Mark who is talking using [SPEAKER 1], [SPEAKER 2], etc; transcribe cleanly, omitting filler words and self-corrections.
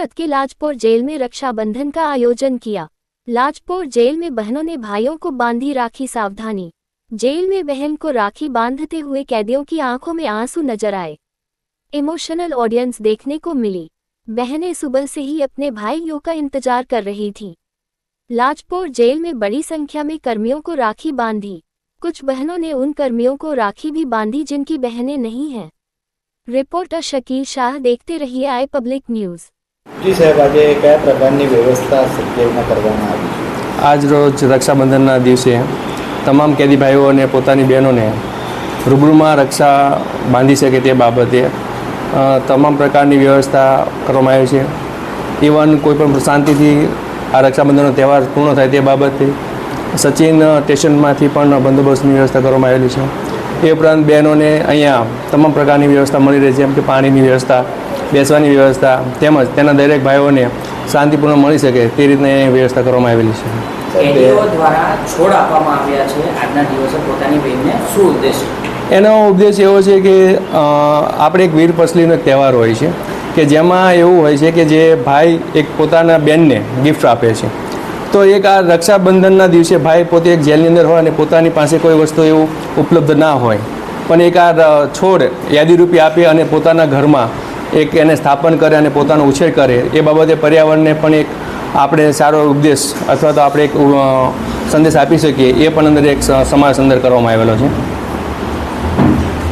[SPEAKER 1] सूरत के लाजपोर जेल में रक्षाबंधन का आयोजन किया। लाजपोर जेल में बहनों ने भाइयों को बांधी राखी सावधानी। जेल में बहन को राखी बांधते हुए कैदियों की आंखों में आंसू नजर आए। इमोशनल ऑडियंस देखने को मिली। बहनें सुबह से ही अपने भाइयों का इंतजार कर रही थीं। लाजपोर जेल में बड़ी संख्या में कर्मियों को राखी बांधी। कुछ बहनों ने उन कर्मियों को राखी भी बांधी जिनकी बहनें नहीं हैं। रिपोर्टर शकील शाह, देखते रहिए आई पब्लिक न्यूज़।
[SPEAKER 2] जी साहब, आज क्या प्रकारની વ્યવસ્થા જેલમાં કરવામાં આવી છે?
[SPEAKER 3] આજ રોજ રક્ષાબંધનના દિવસે તમામ કેદી ભાઈઓ અને પોતાની બહેનોને રૂબરૂમાં રક્ષા બાંધી શકે તે બાબતે તમામ પ્રકારની વ્યવસ્થા કરવામાં આવી છે। ઇવન કોઈપણ શાંતિથી આ રક્ષાબંધનનો તહેવાર પૂર્ણ થાય તે બાબતે સચિન સ્ટેશનમાંથી પણ બંદોબસ્તની વ્યવસ્થા કરવામાં આવેલી છે। એ ઉપરાંત બહેનોને અહીંયા તમામ પ્રકારની વ્યવસ્થા મળી રહી છે, જેમ કે પાણીની વ્યવસ્થા, બેસવાની વ્યવસ્થા તેમજ તેના દરેક ભાઈઓને શાંતિપૂર્ણ મળી શકે તે રીતની વ્યવસ્થા કરવામાં આવેલી છે।
[SPEAKER 4] કેદીઓ દ્વારા છોડ આપવામાં આવ્યા છે આજના દિવસે પોતાની બહેનને, શું ઉદ્દેશ?
[SPEAKER 3] એનો ઉદ્દેશ એવો છે કે આપણે એક વીર પસલીનો એક તહેવાર હોય છે કે જેમાં એવું હોય છે કે જે ભાઈ એક પોતાના બહેનને ગિફ્ટ આપે છે। તો એક આ રક્ષાબંધનના દિવસે ભાઈ પોતે એક જેલની અંદર હોય અને પોતાની પાસે કોઈ વસ્તુ એવું ઉપલબ્ધ ના હોય, પણ એક આ છોડ યાદીરૂપી આપે અને પોતાના ઘરમાં એક એને સ્થાપન કરે અને પોતાનો ઉછેર કરે, એ બાબતે પર્યાવરણને પણ એક આપણે સારો ઉપદેશ અથવા તો આપણે એક સંદેશ આપી શકીએ, એ પણ અંદર એક સમાજ અંદર કરવામાં આવેલો છે।